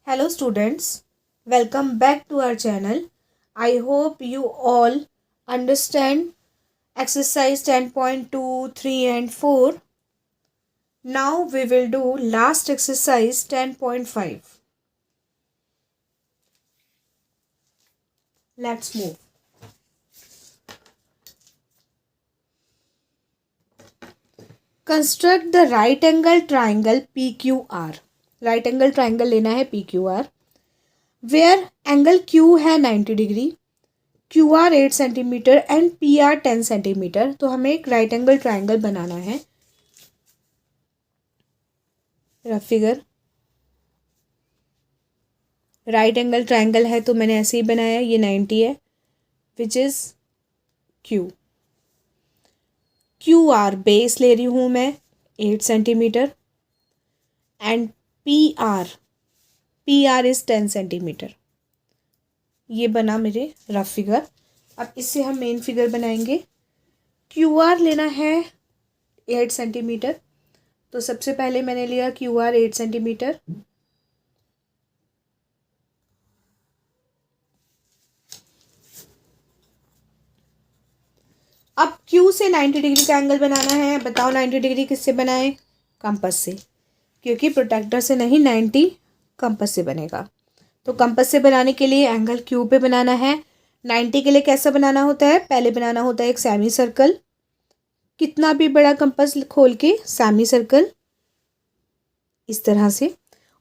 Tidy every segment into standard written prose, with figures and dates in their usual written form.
Hello students, welcome back to our channel. I hope you all understand exercise 10.2, 3 and 4. Now we will do last exercise 10.5. Let's move. Construct the right angle triangle PQR. Right angle triangle लेना है PQR. Where angle Q है 90 degree, QR 8 centimetre and PR 10 centimetre. तो हमें एक right angle triangle बनाना है. Rough figure right angle triangle है तो मैंने ऐसे ही बनाया. ये 90 है विच इज QR बेस ले रही हूँ मैं 8 centimetre and PR is 10 centimetre. ये बना मेरे रफ फिगर. अब इससे हम मेन फिगर बनाएंगे. QR लेना है 8 सेंटीमीटर. तो सबसे पहले मैंने लिया QR 8 सेंटीमीटर. अब Q से 90 डिग्री का एंगल बनाना है. बताओ 90 डिग्री किससे बनाएं? कंपास से, क्योंकि प्रोटेक्टर से नहीं 90 कंपास से बनेगा. तो कंपास से बनाने के लिए एंगल Q पे बनाना है. 90 के लिए कैसा बनाना होता है? पहले बनाना होता है एक सेमी सर्कल. कितना भी बड़ा कंपास खोल के सेमी सर्कल इस तरह से.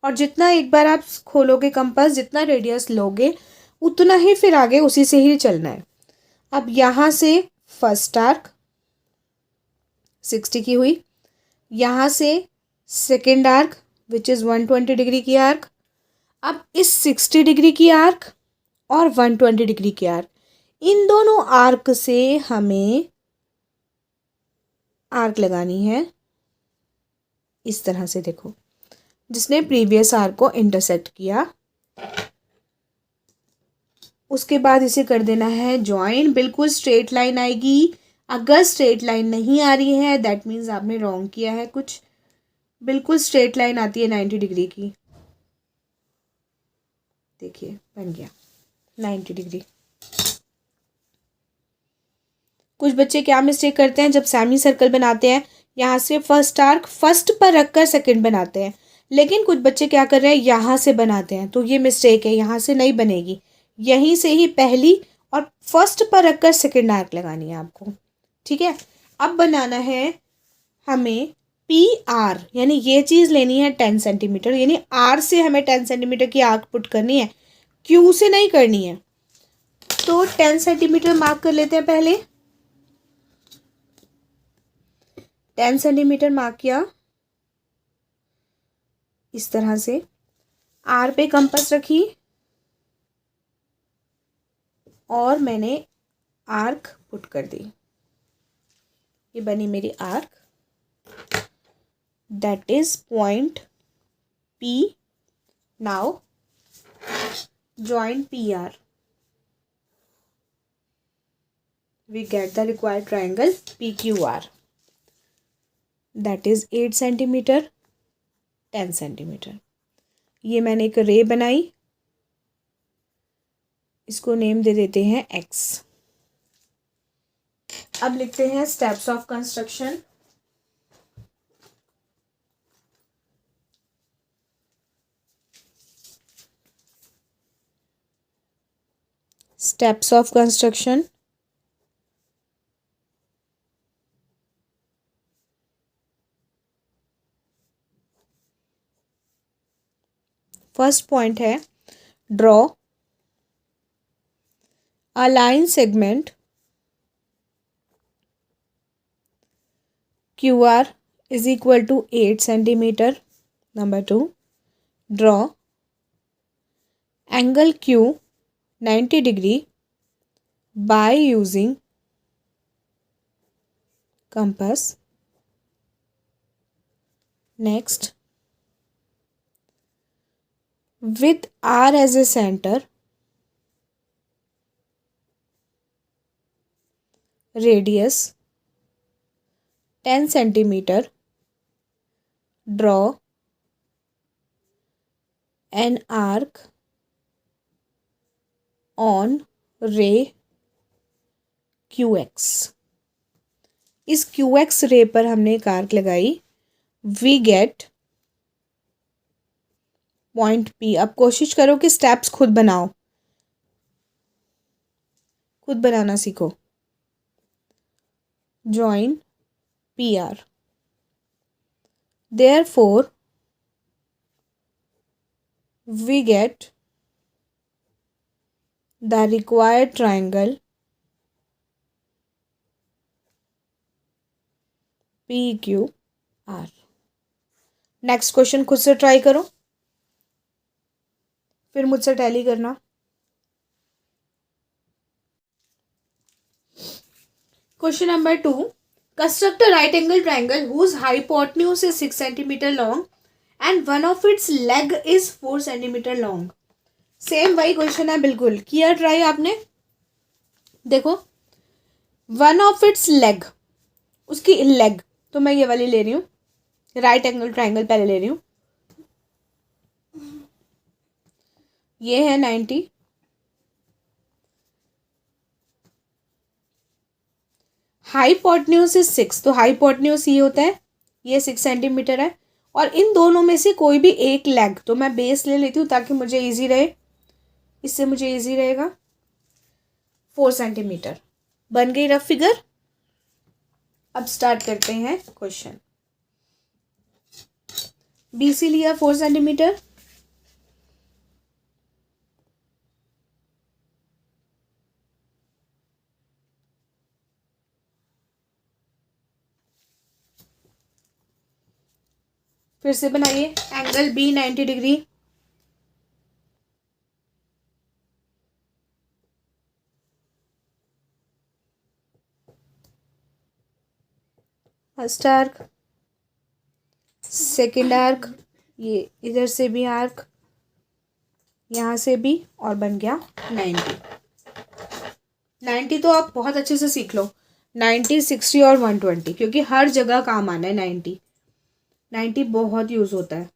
और जितना एक बार आप खोलोगे कंपास, जितना रेडियस लोगे उतना ही फिर आगे उसी से ही चलना है. अब यहाँ से फर्स्ट आर्क 60 की हुई. यहाँ से second arc which is 120 degree की आर्क. अब इस 60 डिग्री की आर्क और 120 डिग्री की आर्क, इन दोनों आर्क से हमें आर्क लगानी है इस तरह से. देखो, जिसने प्रीवियस आर्क को इंटरसेक्ट किया. उसके बाद इसे कर देना है ज्वाइन. बिल्कुल स्ट्रेट लाइन आएगी. अगर स्ट्रेट लाइन नहीं आ रही है दैट मीन्स आपने रॉन्ग किया है कुछ. बिल्कुल स्ट्रेट लाइन आती है 90 डिग्री की. देखिए बन गया 90 डिग्री. कुछ बच्चे क्या मिस्टेक करते हैं जब सेमी सर्कल बनाते हैं, यहाँ से फर्स्ट आर्क फर्स्ट पर रखकर सेकंड बनाते हैं. लेकिन कुछ बच्चे क्या कर रहे हैं, यहाँ से बनाते हैं. तो ये मिस्टेक है, यहाँ से नहीं बनेगी. यहीं से ही पहली और फर्स्ट पर रखकर सेकंड आर्क लगानी है आपको. ठीक है. अब बनाना है हमें PR, यानी ये चीज़ लेनी है 10 सेंटीमीटर. यानी R से हमें 10 सेंटीमीटर की आर्क पुट करनी है, Q से नहीं करनी है. तो 10 सेंटीमीटर मार्क कर लेते हैं. पहले 10 सेंटीमीटर मार्क किया इस तरह से. R पे कंपास रखी और मैंने आर्क पुट कर दी. ये बनी मेरी arc. That is point P. Now join PR. We get the required triangle PQR. That is 8 centimetre 10 centimetre. ये मैंने एक रे बनाई. इसको नेम दे देते हैं X. अब लिखते हैं steps of construction. Steps of construction. First point है draw a line segment QR is equal to 8 centimetre. Number 2, draw angle Q 90 degree by using compass. Next, with R as a center, radius 10 centimetre draw an arc on रे Q x. इस Q X ray पर हमने एक arc लगाई, we get point P. अब कोशिश करो कि स्टेप्स खुद बनाओ, खुद बनाना सीखो। Join P R, therefore we get the required triangle PQR। Next question खुद से ट्राई करो, फिर मुझसे टैली करना। Question number 2, construct a right angle triangle whose hypotenuse is 6 centimetre long and one of its leg is 4 centimetre long. Same वही question है, बिल्कुल किया ट्राई आपने। देखो, वन ऑफ इट्स लेग, उसकी लेग, तो मैं ये वाली ले रही हूँ, राइट एंगल ट्राइंगल पहले ले रही हूँ। ये है 90, हाइपोटेन्यूज इज 6, तो हाइपोटेन्यूज ये होता है, ये 6 सेंटीमीटर है। और इन दोनों में से कोई भी एक लेग, तो मैं बेस ले लेती हूँ ताकि मुझे इजी रहे, इससे मुझे इजी रहेगा। 4 सेंटीमीटर बन गई रफ फिगर। अब स्टार्ट करते हैं क्वेश्चन। बीसी लिया 4 सेंटीमीटर, फिर से बनाइए angle B 90 degree. First arc, second arc, ये इधर से भी आर्क, यहाँ से भी, और बन गया 90। 90 तो आप बहुत अच्छे से सीख लो, 90, 60 और 120, क्योंकि हर जगह काम आना है 90। 90 बहुत यूज होता है।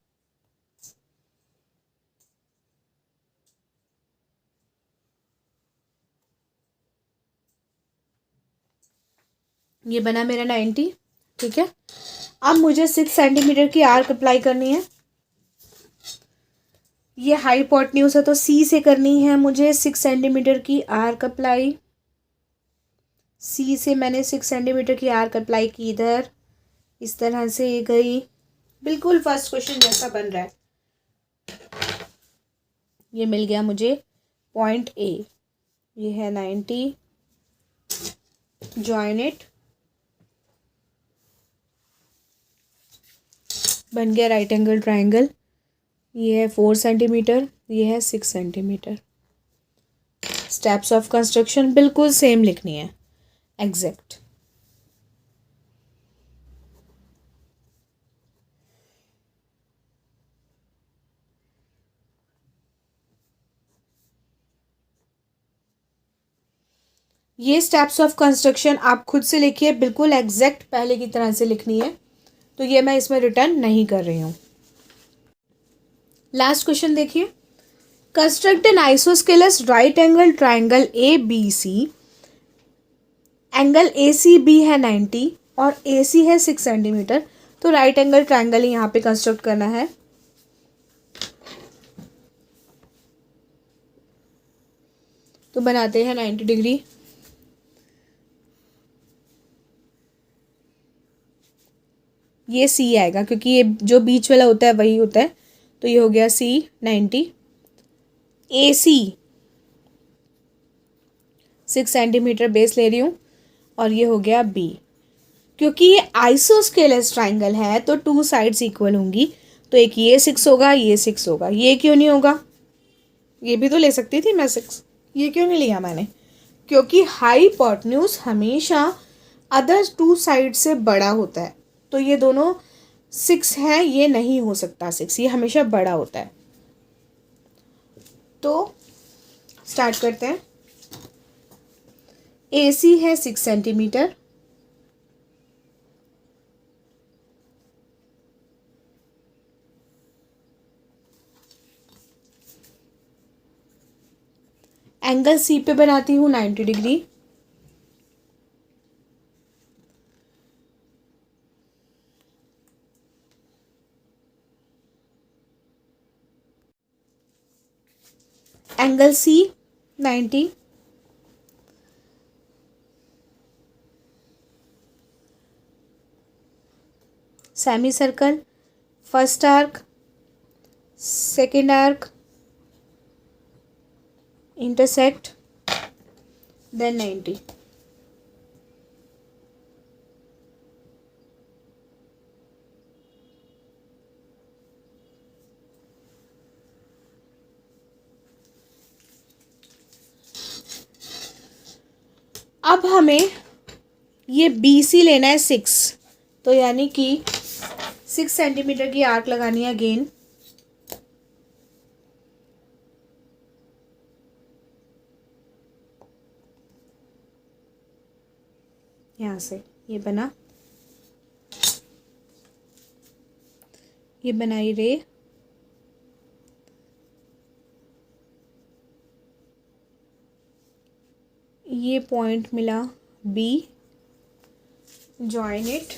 ये बना मेरा 90, ठीक है। अब मुझे 6 सेंटीमीटर की आर्क अप्लाई करनी है। ये हाइपोटेन्यूज है तो सी से करनी है मुझे 6 सेंटीमीटर की आर्क अप्लाई। सी से मैंने 6 सेंटीमीटर की आर्क अप्लाई की, इधर इस तरह से ये गई, बिल्कुल फर्स्ट क्वेश्चन जैसा बन रहा है। ये मिल गया मुझे पॉइंट ए, ये है 90, जॉइन इट, बन गया राइट एंगल ट्राइंगल। ये है 4 सेंटीमीटर, ये है 6 सेंटीमीटर। स्टेप्स ऑफ कंस्ट्रक्शन बिल्कुल सेम लिखनी है, एग्जैक्ट। ये स्टेप्स ऑफ कंस्ट्रक्शन आप खुद से लिखिए, बिल्कुल एग्जैक्ट पहले की तरह से लिखनी है, तो ये मैं इसमें रिटर्न नहीं कर रही हूँ। लास्ट क्वेश्चन देखिए, construct an isosceles right angle triangle A B C. Angle A C B है 90 और ए सी है 6 सेंटीमीटर, तो राइट एंगल ट्राइंगल यहाँ पे कंस्ट्रक्ट करना है। तो बनाते हैं 90 डिग्री। ये सी आएगा क्योंकि ये जो बीच वाला होता है वही होता है, तो ये हो गया सी 90। ए सी 6 सेंटीमीटर बेस ले रही हूँ, और ये हो गया बी। क्योंकि ये आइसोस्केलस ट्राइंगल है तो 2 साइड्स इक्वल होंगी, तो एक ये 6 होगा, ये 6 होगा। ये क्यों नहीं होगा, ये भी तो ले सकती थी मैं 6, ये क्यों नहीं लिया मैंने? क्योंकि हाइपोटेन्यूज हमेशा अदर 2 साइड से बड़ा होता है, तो ये दोनों 6 हैं, ये नहीं हो सकता 6, ये हमेशा बड़ा होता है। तो स्टार्ट करते हैं। ए सी है 6 सेंटीमीटर, एंगल सी पे बनाती हूँ 90 degree. Angle C 90। Semi circle, first arc, second arc, intersect, then 90। अब हमें ये BC लेना है 6, तो यानी कि 6 सेंटीमीटर की आर्क लगानी है अगेन। यहाँ से ये बना, ये बनाई रे। ये पॉइंट मिला B, जॉइन इट।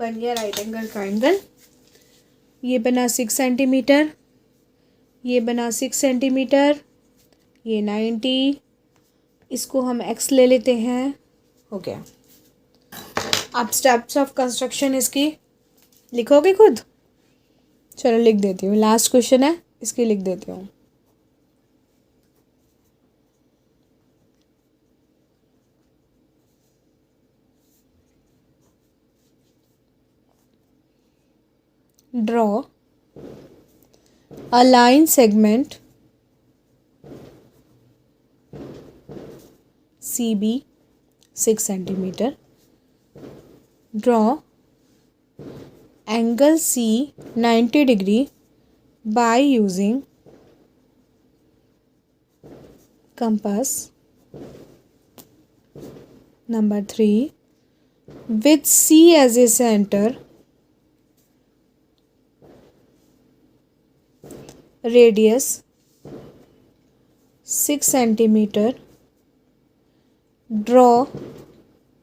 बन गया राइट एंगल ट्राइंगल। ये बना 6 सेंटीमीटर, ये बना 6 सेंटीमीटर, ये 90। इसको हम x ले लेते हैं। हो गया। अब स्टेप्स ऑफ कंस्ट्रक्शन इसकी लिखोगे खुद? चलो लिख देती हूँ, लास्ट क्वेश्चन है, इसकी लिख देती हूँ। Draw a line segment CB 6 centimetre. Draw angle C 90 degree by using compass। Number 3, with C as a center, radius 6 centimeter, draw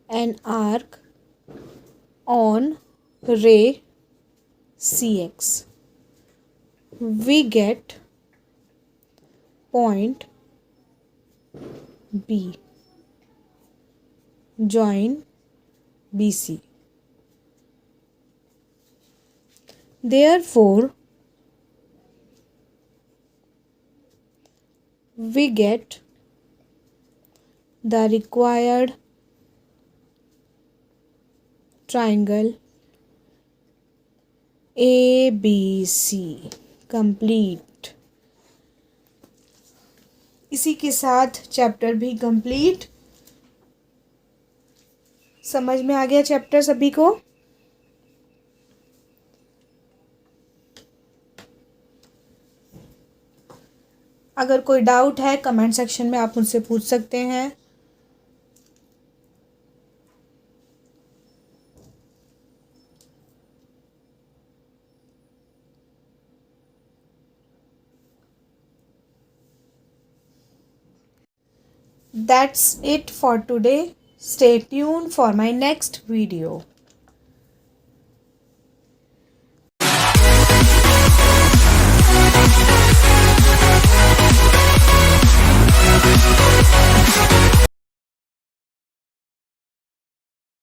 an arc on ray CX। We get point B, join BC। Therefore, we get the required triangle ABC complete। इसी के साथ chapter भी complete. समझ में आ गया chapter सभी को? अगर कोई डाउट है कमेंट सेक्शन में आप मुझसे पूछ सकते हैं। That's it for today. Stay tuned for my next video.